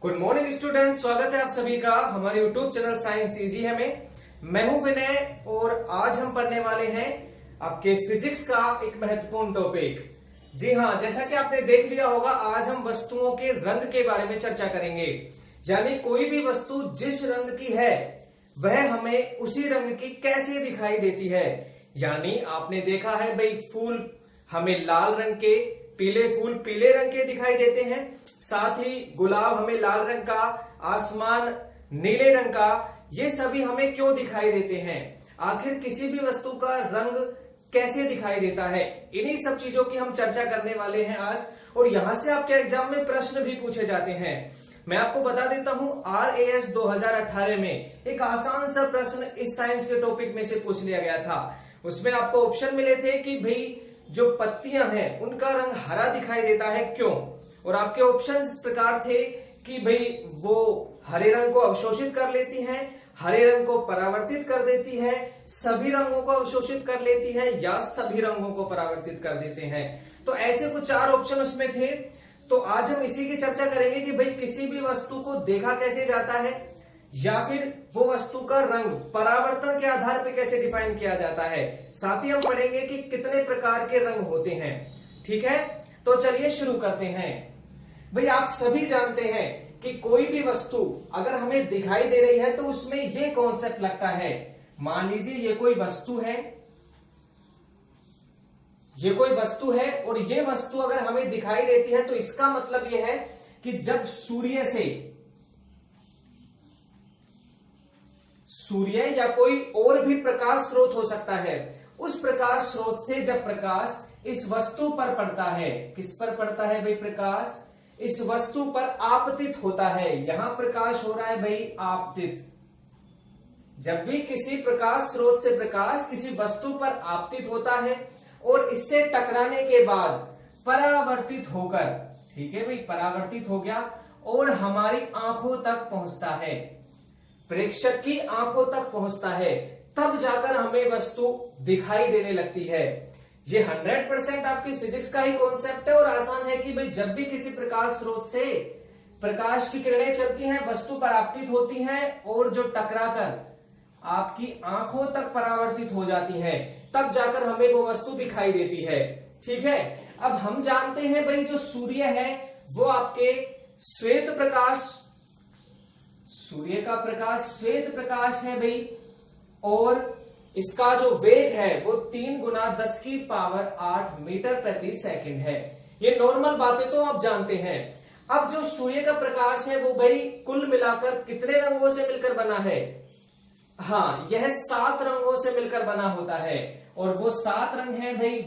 Good morning students, स्वागत है आप सभी का हमारे यूट्यूब चैनल साइंस इजी है में। मैं हूं विनय और आज हम पढ़ने वाले हैं आपके फिजिक्स का एक महत्वपूर्ण टॉपिक। जी हाँ, जैसा कि आपने देख लिया होगा, आज हम वस्तुओं के रंग के बारे में चर्चा करेंगे। यानी कोई भी वस्तु जिस रंग की है वह हमें उसी रंग की कैसे दिखाई देती है। यानी आपने देखा है भाई, फूल हमें लाल रंग के, पीले फूल पीले रंग के दिखाई देते हैं, साथ ही गुलाब हमें लाल रंग का, आसमान नीले रंग का। ये सभी हमें क्यों दिखाई देते हैं? आखिर किसी भी वस्तु का रंग कैसे दिखाई देता है? इन्हीं सब चीजों की हम चर्चा करने वाले हैं आज। और यहां से आपके एग्जाम में प्रश्न भी पूछे जाते हैं। मैं आपको बता देता हूं, RAS 2018 में एक आसान सा प्रश्न इस साइंस के टॉपिक में से पूछ लिया गया था। उसमें आपको ऑप्शन मिले थे कि भाई जो पत्तियां हैं उनका रंग हरा दिखाई देता है, क्यों? और आपके ऑप्शन इस प्रकार थे कि भाई वो हरे रंग को अवशोषित कर लेती हैं, हरे रंग को परावर्तित कर देती है, सभी रंगों को अवशोषित कर लेती है, या सभी रंगों को परावर्तित कर देते हैं। तो ऐसे कुछ 4 ऑप्शन उसमें थे। तो आज हम इसी की चर्चा करेंगे कि भाई किसी भी वस्तु को देखा कैसे जाता है, या फिर वो वस्तु का रंग परावर्तन के आधार पर कैसे डिफाइन किया जाता है। साथ ही हम पढ़ेंगे कि कितने प्रकार के रंग होते हैं। ठीक है, तो चलिए शुरू करते हैं। भाई आप सभी जानते हैं कि कोई भी वस्तु अगर हमें दिखाई दे रही है तो उसमें ये कॉन्सेप्ट लगता है। मान लीजिए ये कोई वस्तु है, ये कोई वस्तु है और ये वस्तु अगर हमें दिखाई देती है तो इसका मतलब ये है कि जब सूर्य या कोई और भी प्रकाश स्रोत हो सकता है, उस प्रकाश स्रोत से जब प्रकाश इस वस्तु पर पड़ता है, किस पर पड़ता है भाई? प्रकाश इस वस्तु पर आपतित होता है। यहां प्रकाश हो रहा है भाई आपतित। जब भी किसी प्रकाश स्रोत से प्रकाश किसी वस्तु पर आपतित होता है और इससे टकराने के बाद परावर्तित होकर, ठीक है भाई, परावर्तित हो गया और हमारी आंखों तक पहुंचता है, प्रेक्षक की आंखों तक पहुंचता है, तब जाकर हमें वस्तु दिखाई देने लगती है। ये 100% आपकी फिजिक्स का ही कॉन्सेप्ट है और आसान है कि भाई जब भी किसी प्रकाश स्रोत से प्रकाश की किरणें चलती हैं, वस्तु परावर्तित होती हैं और जो टकराकर आपकी आंखों तक परावर्तित हो जाती हैं, तब जाकर हमें वो वस्तु दिखाई देती है। ठीक है, अब हम जानते हैं भाई जो सूर्य है वो आपके श्वेत प्रकाश, सूर्य का प्रकाश श्वेत प्रकाश है भाई, और इसका जो वेग है वो 3 गुना 10 की पावर 8 मीटर प्रति सेकंड है। ये नॉर्मल बातें तो आप जानते हैं। अब जो सूर्य का प्रकाश है वो भाई कुल मिलाकर कितने रंगों से मिलकर बना है? हाँ, यह 7 रंगों से मिलकर बना होता है। और वो 7 रंग है भाई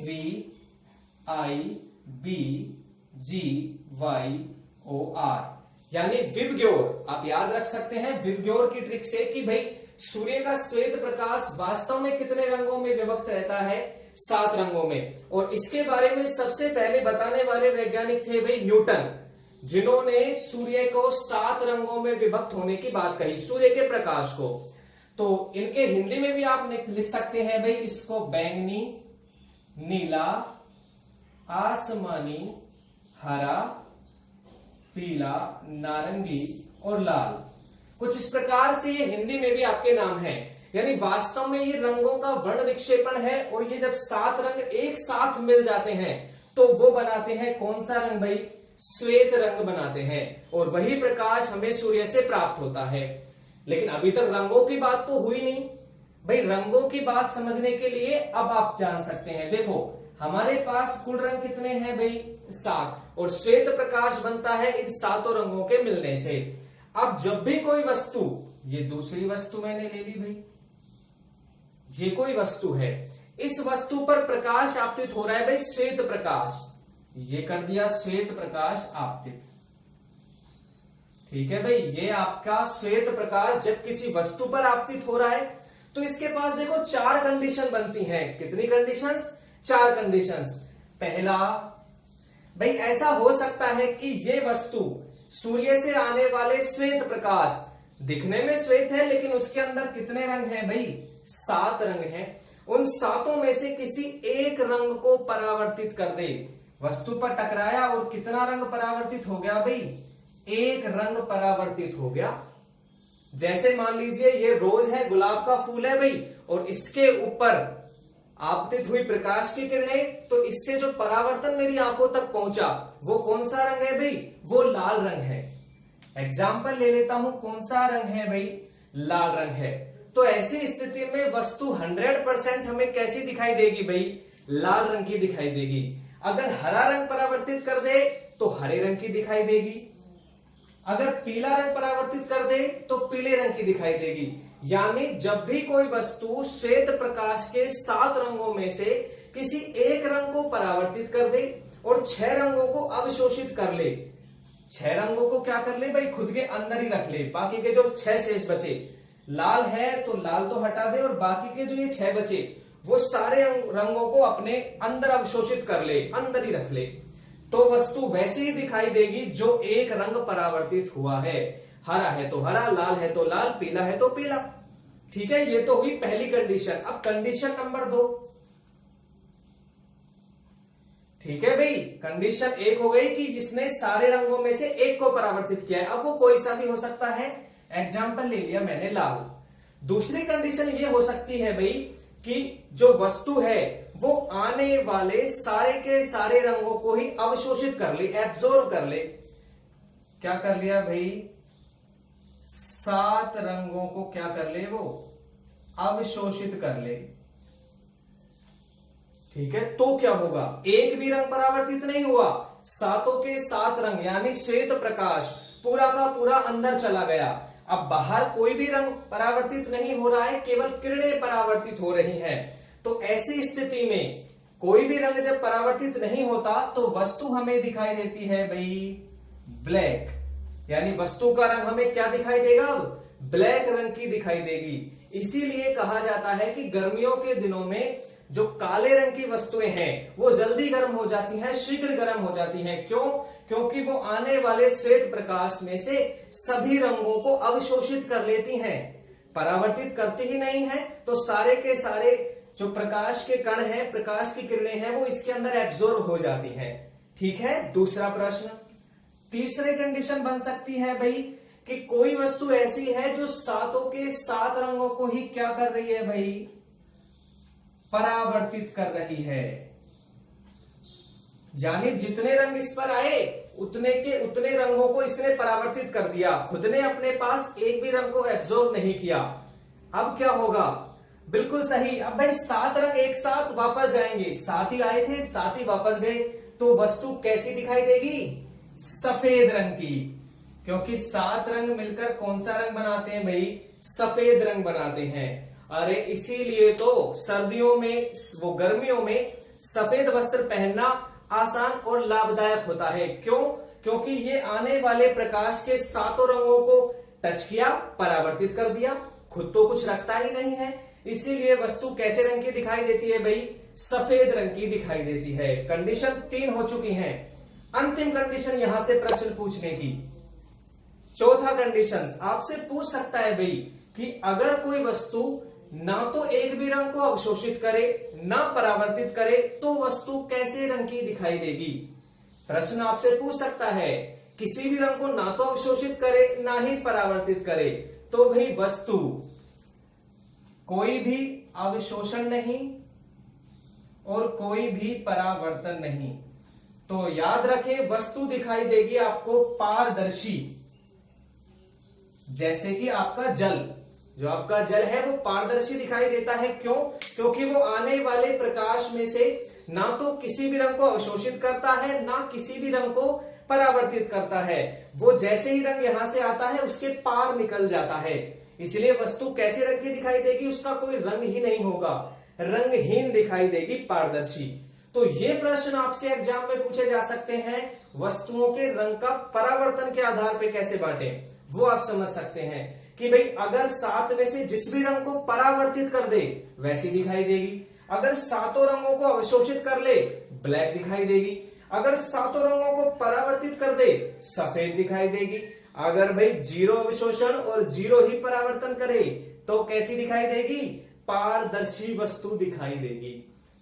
VIBGYOR, यानी विबग्योर। आप याद रख सकते हैं विबग्योर की ट्रिक से कि भाई सूर्य का श्वेत प्रकाश वास्तव में कितने रंगों में विभक्त रहता है? 7 रंगों में। और इसके बारे में सबसे पहले बताने वाले वैज्ञानिक थे भाई न्यूटन, जिन्होंने सूर्य को 7 रंगों में विभक्त होने की बात कही, सूर्य के प्रकाश को। तो इनके हिंदी में भी आप लिख सकते हैं भाई इसको बैंगनी, नीला, आसमानी, हरा, पीला, नारंगी और लाल। कुछ इस प्रकार से ये हिंदी में भी आपके नाम हैं। यानी वास्तव में ये रंगों का वर्ण विक्षेपण है और ये जब 7 रंग एक साथ मिल जाते हैं तो वो बनाते हैं कौन सा रंग भाई? श्वेत रंग बनाते हैं। और वही प्रकाश हमें सूर्य से प्राप्त होता है। लेकिन अभी तक रंगों की बात तो हुई नहीं भाई। रंगों की बात समझने के लिए अब आप जान सकते हैं, देखो हमारे पास कुल रंग कितने हैं भाई? 7। और श्वेत प्रकाश बनता है इन 7 रंगों के मिलने से। अब जब भी कोई वस्तु, ये दूसरी वस्तु मैंने ले ली भाई, ये कोई वस्तु है, इस वस्तु पर प्रकाश आपतित हो रहा है भाई श्वेत प्रकाश, ये कर दिया श्वेत प्रकाश आपतित। ठीक है भाई, ये आपका श्वेत प्रकाश जब किसी वस्तु पर आपतित हो रहा है तो इसके पास देखो 4 कंडीशन बनती हैं। कितनी कंडीशंस? 4 कंडीशंस। पहला भाई, ऐसा हो सकता है कि ये वस्तु सूर्य से आने वाले श्वेत प्रकाश, दिखने में श्वेत है लेकिन उसके अंदर कितने रंग हैं भाई? 7 रंग हैं। उन 7 में से किसी एक रंग को परावर्तित कर दे। वस्तु पर टकराया और कितना रंग परावर्तित हो गया भाई? एक रंग परावर्तित हो गया। जैसे मान लीजिए ये रोज है, गुलाब का फूल है भाई, और इसके ऊपर आपतित हुई प्रकाश की किरणें, तो इससे जो परावर्तन मेरी आंखों तक पहुंचा वो कौन सा रंग है भाई? वो लाल रंग है। एग्जाम्पल ले लेता हूं, कौन सा रंग है भाई? लाल रंग है। तो ऐसी स्थिति में वस्तु 100% हमें कैसी दिखाई देगी भाई? लाल रंग की दिखाई देगी। अगर हरा रंग परावर्तित कर दे तो हरे रंग की दिखाई देगी, अगर पीला रंग परावर्तित कर दे तो पीले रंग की दिखाई देगी। यानी जब भी कोई वस्तु श्वेत प्रकाश के 7 रंगों में से किसी एक रंग को परावर्तित कर दे और 6 रंगों को अवशोषित कर ले, 6 रंगों को क्या कर ले भाई? खुद के अंदर ही रख ले, बाकी के जो 6 शेष बचे, लाल है तो लाल तो हटा दे और बाकी के जो ये 6 बचे वो सारे रंगों को अपने अंदर अवशोषित कर ले, अंदर ही रख ले, तो वस्तु वैसी ही दिखाई देगी जो एक रंग परावर्तित हुआ है। हरा है तो हरा, लाल है तो लाल, पीला है तो पीला। ठीक है, ये तो हुई पहली कंडीशन। अब कंडीशन नंबर 2। ठीक है भाई, कंडीशन 1 हो गई कि इसने सारे रंगों में से एक को परावर्तित किया है। अब वो कोई सा भी हो सकता है, एग्जाम्पल ले लिया मैंने लाल। दूसरी कंडीशन ये हो सकती है भाई कि जो वस्तु है वो आने वाले सारे के सारे रंगों को ही अवशोषित कर ले, एब्जॉर्ब कर ले। क्या कर लिया भाई? 7 रंगों को क्या कर ले? वो अवशोषित कर ले। ठीक है, तो क्या होगा? एक भी रंग परावर्तित नहीं हुआ, 7 के 7 रंग यानी श्वेत प्रकाश पूरा का पूरा अंदर चला गया। अब बाहर कोई भी रंग परावर्तित नहीं हो रहा है, केवल किरणें परावर्तित हो रही हैं। तो ऐसी स्थिति में कोई भी रंग जब परावर्तित नहीं होता तो वस्तु हमें दिखाई देती है भाई ब्लैक, यानी वस्तु का रंग हमें क्या दिखाई देगा? अब ब्लैक रंग की दिखाई देगी। इसीलिए कहा जाता है कि गर्मियों के दिनों में जो काले रंग की वस्तुएं हैं वो जल्दी गर्म हो जाती हैं, शीघ्र गर्म हो जाती हैं। क्यों? क्योंकि वो आने वाले श्वेत प्रकाश में से सभी रंगों को अवशोषित कर लेती हैं, परावर्तित करती ही नहीं है। तो सारे के सारे जो प्रकाश के कण हैं, प्रकाश की किरणें हैं, वो इसके अंदर एब्जॉर्ब हो जाती हैं। ठीक है, दूसरा प्रश्न। तीसरी कंडीशन बन सकती है भाई कि कोई वस्तु ऐसी है जो 7 के 7 रंगों को ही क्या कर रही है भाई? परावर्तित कर रही है। यानी जितने रंग इस पर आए उतने के उतने रंगों को इसने परावर्तित कर दिया, खुद ने अपने पास एक भी रंग को एब्जॉर्ब नहीं किया। अब क्या होगा? बिल्कुल सही। अब भाई 7 रंग एक साथ वापस जाएंगे, 7 ही आए थे 7 ही वापस गए, तो वस्तु कैसी दिखाई देगी? सफेद रंग की। क्योंकि 7 रंग मिलकर कौन सा रंग बनाते हैं भाई? सफेद रंग बनाते हैं। अरे इसीलिए तो सर्दियों में, वो गर्मियों में सफेद वस्त्र पहनना आसान और लाभदायक होता है। क्यों? क्योंकि ये आने वाले प्रकाश के 7 रंगों को टच किया, परावर्तित कर दिया, खुद तो कुछ रखता ही नहीं है। इसीलिए वस्तु कैसे रंग की दिखाई देती है भाई? सफेद रंग की दिखाई देती है। कंडीशन 3 हो चुकी है। अंतिम कंडीशन यहां से प्रश्न पूछने की, चौथा कंडीशन आपसे पूछ सकता है भाई कि अगर कोई वस्तु ना तो एक भी रंग को अवशोषित करे ना परावर्तित करे तो वस्तु कैसे रंग की दिखाई देगी? प्रश्न आपसे पूछ सकता है किसी भी रंग को ना तो अवशोषित करे ना ही परावर्तित करे, तो भाई वस्तु कोई भी अवशोषण नहीं और कोई भी परावर्तन नहीं। तो याद रखें वस्तु दिखाई देगी आपको पारदर्शी, जैसे कि आपका जल, जो आपका जल है वो पारदर्शी दिखाई देता है। क्यों? क्योंकि वो आने वाले प्रकाश में से ना तो किसी भी रंग को अवशोषित करता है ना किसी भी रंग को परावर्तित करता है। वो जैसे ही रंग यहां से आता है उसके पार निकल जाता है। इसलिए वस्तु कैसे रंग की दिखाई देगी? उसका कोई रंग ही नहीं होगा, रंगहीन दिखाई देगी, पारदर्शी। तो ये प्रश्न आपसे एग्जाम में पूछे जा सकते हैं, वस्तुओं के रंग का परावर्तन के आधार पर कैसे बांटे, वो आप समझ सकते हैं कि भाई अगर 7 में से जिस भी रंग को परावर्तित कर दे वैसी दिखाई देगी, अगर 7 रंगों को अवशोषित कर ले ब्लैक दिखाई देगी, अगर 7 रंगों को परावर्तित कर दे सफेद दिखाई देगी, अगर भाई 0 अवशोषण और 0 ही परावर्तन करे तो कैसी दिखाई देगी? पारदर्शी वस्तु दिखाई देगी।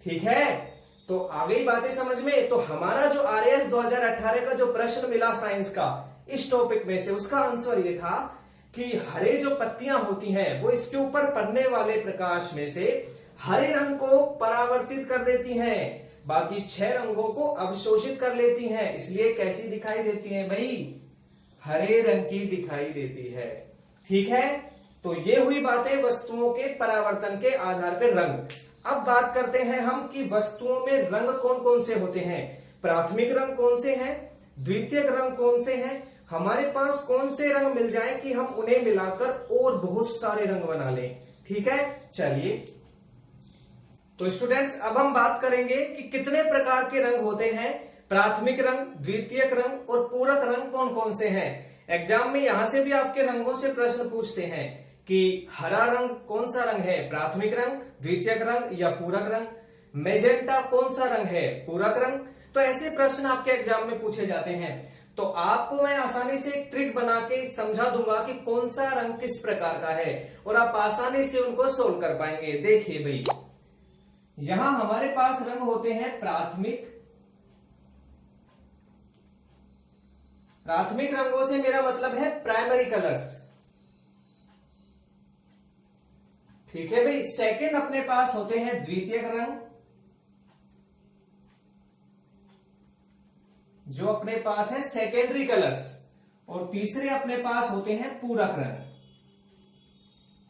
ठीक है, तो आ गई बातें समझ में। तो हमारा जो RAS 2018 का जो प्रश्न मिला साइंस का, इस टॉपिक में से, उसका आंसर ये था कि हरे जो पत्तियां होती हैं वो इसके ऊपर पड़ने वाले प्रकाश में से हरे रंग को परावर्तित कर देती हैं, बाकी 6 रंगों को अवशोषित कर लेती हैं, इसलिए कैसी दिखाई देती हैं भाई? हरे रंग की दिखाई देती है। ठीक है, तो ये हुई बातें वस्तुओं के परावर्तन के आधार पर रंग। अब बात करते हैं हम कि वस्तुओं में रंग कौन कौन से होते हैं। प्राथमिक रंग कौन से हैं, द्वितीयक रंग कौन से हैं, हमारे पास कौन से रंग मिल जाए कि हम उन्हें मिलाकर और बहुत सारे रंग बना लें। ठीक है, चलिए तो स्टूडेंट्स अब हम बात करेंगे कि कितने प्रकार के रंग होते हैं। प्राथमिक रंग, द्वितीयक रंग और पूरक रंग कौन कौन से हैं। एग्जाम में यहां से भी आपके रंगों से प्रश्न पूछते हैं कि हरा रंग कौन सा रंग है, प्राथमिक रंग, द्वितीयक रंग या पूरक रंग। मैजेंटा कौन सा रंग है, पूरक रंग। तो ऐसे प्रश्न आपके एग्जाम में पूछे जाते हैं। तो आपको मैं आसानी से एक ट्रिक बना के समझा दूंगा कि कौन सा रंग किस प्रकार का है और आप आसानी से उनको सोल्व कर पाएंगे। देखिए भाई, यहां हमारे पास रंग होते हैं प्राथमिक रंगों से मेरा मतलब है प्राइमरी कलर्स। ठीक है भाई, सेकंड अपने पास होते हैं द्वितीयक रंग, जो अपने पास है सेकेंडरी कलर्स, और तीसरे अपने पास होते हैं पूरक रंग,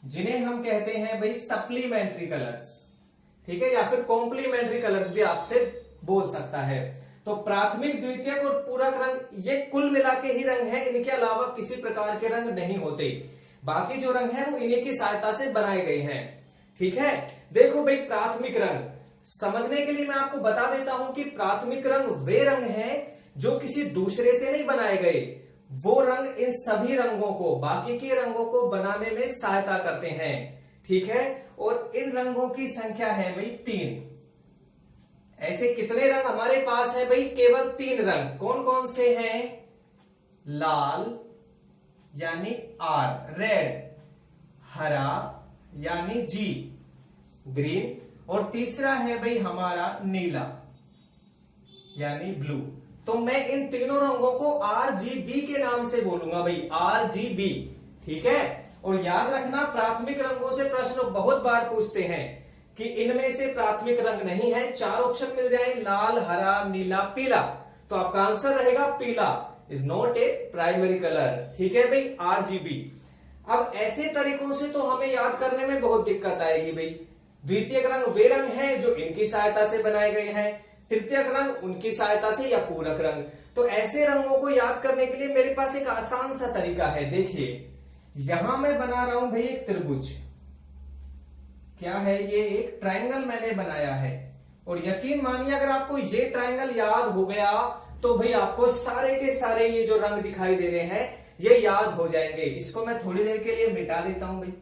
जिन्हें हम कहते हैं भाई सप्लीमेंट्री कलर्स। ठीक है, या फिर कॉम्प्लीमेंट्री कलर्स भी आपसे बोल सकता है। तो प्राथमिक, द्वितीयक और पूरक रंग ये कुल मिला के ही रंग है, इनके अलावा किसी प्रकार के रंग नहीं होते। बाकी जो रंग है वो इन्हीं की सहायता से बनाए गए हैं। ठीक है, देखो भाई, प्राथमिक रंग समझने के लिए मैं आपको बता देता हूं कि प्राथमिक रंग वे रंग हैं जो किसी दूसरे से नहीं बनाए गए। वो रंग इन सभी रंगों को, बाकी के रंगों को बनाने में सहायता करते हैं। ठीक है, और इन रंगों की संख्या है भाई 3। ऐसे कितने रंग हमारे पास है भाई? केवल 3 रंग। कौन कौन से हैं? लाल यानी R, रेड, हरा यानी G, ग्रीन, और तीसरा है भाई हमारा नीला यानी ब्लू। तो मैं इन तीनों रंगों को RGB के नाम से बोलूंगा भाई, RGB। ठीक है, और याद रखना प्राथमिक रंगों से प्रश्न बहुत बार पूछते हैं कि इनमें से प्राथमिक रंग नहीं है। 4 ऑप्शन मिल जाए, लाल, हरा, नीला, पीला, तो आपका आंसर रहेगा पीला, is not a primary colour. ठीक है भाई, RGB। अब ऐसे तरीकों से तो हमें याद करने में बहुत दिक्कत आएगी भाई। द्वितीयक रंग वे रंग हैं जो इनकी सहायता से बनाए गए हैं, तृतीयक रंग उनकी सहायता से, या पूरक रंग। तो ऐसे रंगों को याद करने के लिए मेरे पास एक आसान सा तरीका है। देखिए, यहां मैं बना रहा हूं भाई एक त्रिभुज। क्या है ये? एक ट्रायंगल मैंने बनाया है, और यकीन मानिए अगर आपको ये ट्रायंगल याद हो गया तो भाई आपको सारे के सारे ये जो रंग दिखाई दे रहे हैं ये याद हो जाएंगे। इसको मैं थोड़ी देर के लिए मिटा देता हूं भाई।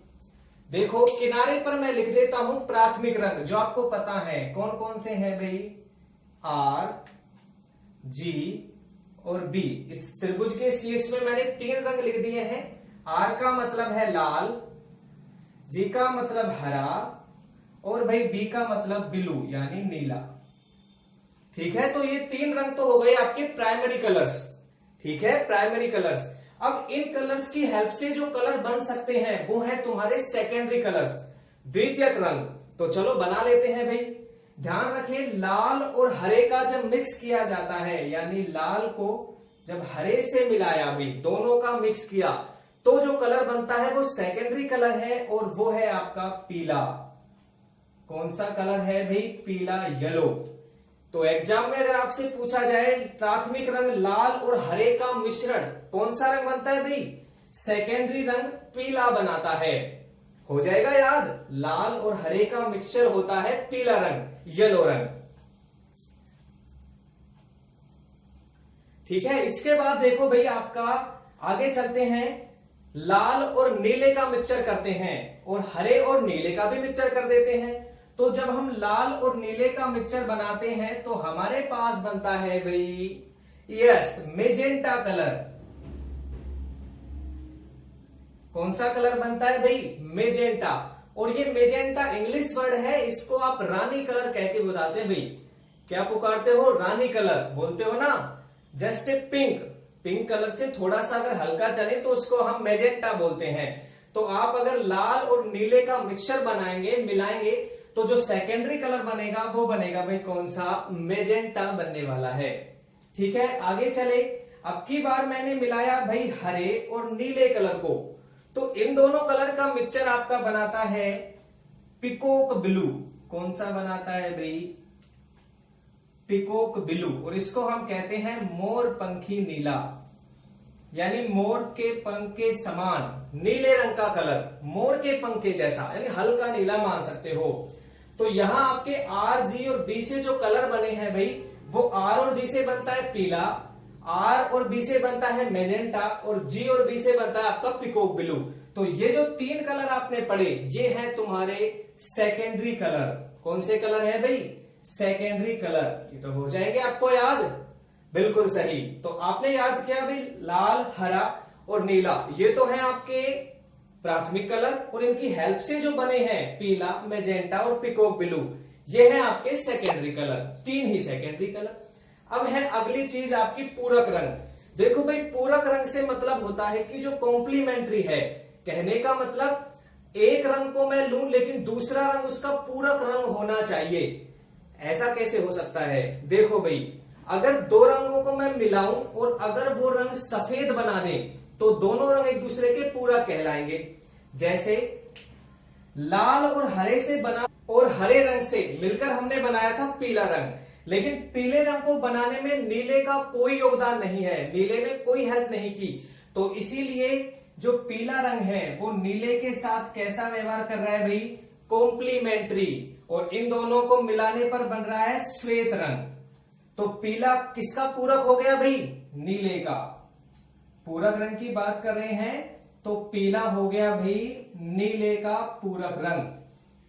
देखो, किनारे पर मैं लिख देता हूं प्राथमिक रंग, जो आपको पता है कौन कौन से हैं भाई, R, G और B। इस त्रिभुज के शीर्ष में मैंने 3 रंग लिख दिए हैं। R का मतलब है लाल, G का मतलब हरा, और भाई B का मतलब ब्लू यानी नीला। ठीक है, तो ये 3 रंग तो हो गए आपके प्राइमरी कलर्स। ठीक है, प्राइमरी कलर्स। अब इन कलर्स की हेल्प से जो कलर बन सकते हैं वो है तुम्हारे सेकेंडरी कलर्स, द्वितीयक रंग। तो चलो बना लेते हैं भाई। ध्यान रखिए, लाल और हरे का जब मिक्स किया जाता है, यानी लाल को जब हरे से मिलाया भाई, दोनों का मिक्स किया, तो जो कलर बनता है वो सेकेंडरी कलर है, और वो है आपका पीला। कौन सा कलर है भाई? पीला, येलो। तो एग्जाम में अगर आपसे पूछा जाए प्राथमिक रंग लाल और हरे का मिश्रण कौन सा रंग बनता है भाई? सेकेंडरी रंग पीला बनाता है। हो जाएगा याद, लाल और हरे का मिक्सचर होता है पीला रंग, येलो रंग। ठीक है, इसके बाद देखो भाई, आपका आगे चलते हैं। लाल और नीले का मिक्सचर करते हैं, और हरे और नीले का भी मिक्सचर कर देते हैं। तो जब हम लाल और नीले का मिक्सचर बनाते हैं तो हमारे पास बनता है भाई, यस, मेजेंटा कलर। कौन सा कलर बनता है भाई? मेजेंटा। और ये मेजेंटा इंग्लिश वर्ड है, इसको आप रानी कलर कह के बताते हैं भाई। क्या पुकारते हो? रानी कलर बोलते हो ना। Just a pink, pink colour से थोड़ा सा अगर हल्का चले तो उसको हम मैजेंटा बोलते हैं। तो आप अगर लाल और नीले का मिक्सचर बनाएंगे, मिलाएंगे, तो जो सेकेंडरी कलर बनेगा वो बनेगा भाई कौन सा, मैजेंटा बनने वाला है। ठीक है, आगे चले। अब की बार मैंने मिलाया भाई हरे और नीले कलर को, तो इन दोनों कलर का मिक्सचर आपका बनाता है पिकॉक ब्लू। कौन सा बनाता है भाई, पिकॉक ब्लू। और इसको हम कहते हैं मोर पंखी नीला, यानी मोर के पंख के समान नीले रंग का कलर, मोर के पंख के जैसा, यानी हल्का नीला मान सकते हो। तो यहां आपके आर, जी और बी से जो कलर बने हैं भाई, वो आर और जी से बनता है पीला, आर और बी से बनता है मैजेंटा, और जी और बी से बनता है आपका पिकॉक ब्लू। तो ये जो तीन कलर आपने पढ़े, ये हैं तुम्हारे सेकेंडरी कलर। कौन से कलर है भाई, सेकेंडरी कलर। ये तो हो जाएंगे आपको याद, बिल्कुल सही। तो आपने याद किया भाई लाल, हरा और नीला, ये तो है आपके प्राथमिक कलर, और इनकी हेल्प से जो बने हैं पीला, मैजेंटा और पिकॉक ब्लू, ये है आपके सेकेंडरी कलर। तीन ही सेकेंडरी कलर। अब है अगली चीज आपकी पूरक रंग। देखो भाई, पूरक रंग से मतलब होता है कि जो कॉम्प्लीमेंट्री है, कहने का मतलब एक रंग को मैं लूं लेकिन दूसरा रंग उसका पूरक रंग होना चाहिए। ऐसा कैसे हो सकता है, देखो भाई, अगर दो रंगों को मैं मिलाऊं और अगर वो रंग सफेद बना दें तो दोनों रंग एक दूसरे के पूरक कहलाएंगे। जैसे लाल और हरे से बना, और हरे रंग से मिलकर हमने बनाया था पीला रंग, लेकिन पीले रंग को बनाने में नीले का कोई योगदान नहीं है, नीले ने कोई हेल्प नहीं की। तो इसीलिए जो पीला रंग है वो नीले के साथ कैसा व्यवहार कर रहा है भाई, कॉम्प्लीमेंट्री, और इन दोनों को मिलाने पर बन रहा है श्वेत रंग। तो पीला किसका पूरक हो गया भाई, नीले का। पूरक रंग की बात कर रहे हैं तो पीला हो गया भाई नीले का पूरक रंग।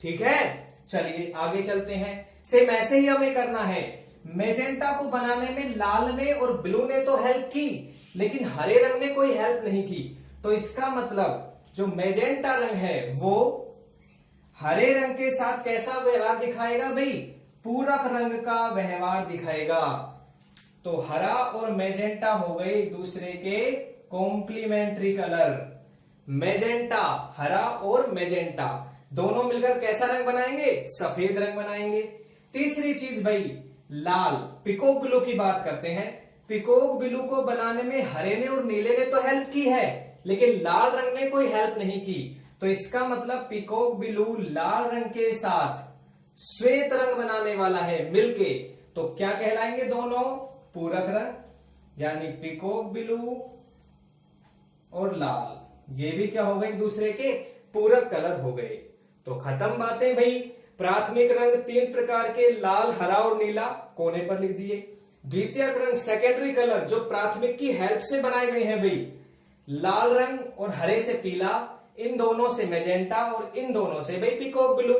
ठीक है, चलिए आगे चलते हैं। सेम ऐसे ही हमें करना है। मैजेंटा को बनाने में लाल ने और ब्लू ने तो हेल्प की, लेकिन हरे रंग ने कोई हेल्प नहीं की। तो इसका मतलब जो मैजेंटा रंग है वो हरे रंग के साथ कैसा व्यवहार दिखाएगा भाई, पूरक रंग का व्यवहार दिखाएगा। तो हरा और मैजेंटा हो गए एक दूसरे के कॉम्प्लीमेंट्री कलर। मैजेंटा, हरा और मैजेंटा दोनों मिलकर कैसा रंग बनाएंगे, सफेद रंग बनाएंगे। तीसरी चीज भाई, लाल, पिकॉक ब्लू की बात करते हैं। पिकॉक ब्लू को बनाने में हरे ने और नीले ने तो हेल्प की है, लेकिन लाल रंग ने कोई हेल्प नहीं की। तो इसका मतलब पिकॉक ब्लू लाल रंग के साथ श्वेत रंग बनाने वाला है मिलके। तो क्या कहलाएंगे दोनों, पूरक रंग, यानी पिकॉक ब्लू और लाल, ये भी क्या हो गए एक दूसरे के पूरक कलर हो गए। तो खत्म बातें भाई। प्राथमिक रंग तीन प्रकार के, लाल, हरा और नीला, कोने पर लिख दिए। द्वितीयक रंग सेकेंडरी कलर जो प्राथमिक की हेल्प से बनाए गए हैं भाई, लाल रंग और हरे से पीला, इन दोनों से मैजेंटा और इन दोनों से भाई पिकॉक ब्लू।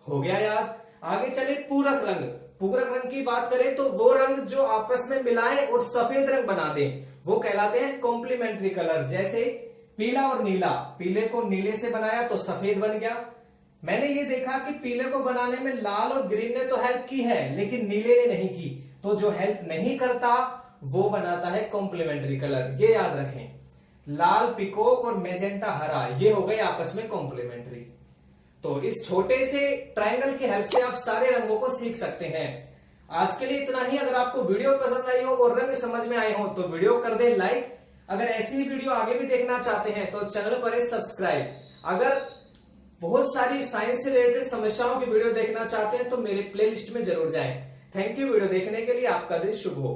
हो गया याद। आगे चले पूरक रंग। पूरक रंग की बात करें तो वो रंग जो आपस में मिलाए और सफेद रंग बना दे वो कहलाते हैं कॉम्प्लीमेंट्री कलर। जैसे पीला और नीला, पीले को नीले से बनाया तो सफेद बन गया। मैंने ये देखा कि पीले को बनाने में लाल और ग्रीन ने तो हेल्प की है लेकिन नीले ने नहीं की, तो जो हेल्प नहीं करता वो बनाता है कॉम्प्लीमेंट्री कलर। ये याद रखें, लाल पिकॉक और मैजेंटा हरा, ये हो गए आपस में कॉम्प्लीमेंट्री। तो इस छोटे से ट्रायंगल की हेल्प से आप सारे रंगों को सीख सकते हैं। आज के लिए इतना ही। अगर आपको वीडियो पसंद आई हो और रंग समझ में आए हो तो वीडियो कर दे लाइक। अगर ऐसी ही वीडियो आगे भी देखना चाहते हैं तो चैनल करें सब्सक्राइब। अगर बहुत सारी साइंस से रिलेटेड समस्याओं की वीडियो देखना चाहते हैं तो मेरे प्लेलिस्ट में जरूर जाएं। थैंक यू वीडियो देखने के लिए, आपका दिन शुभ हो।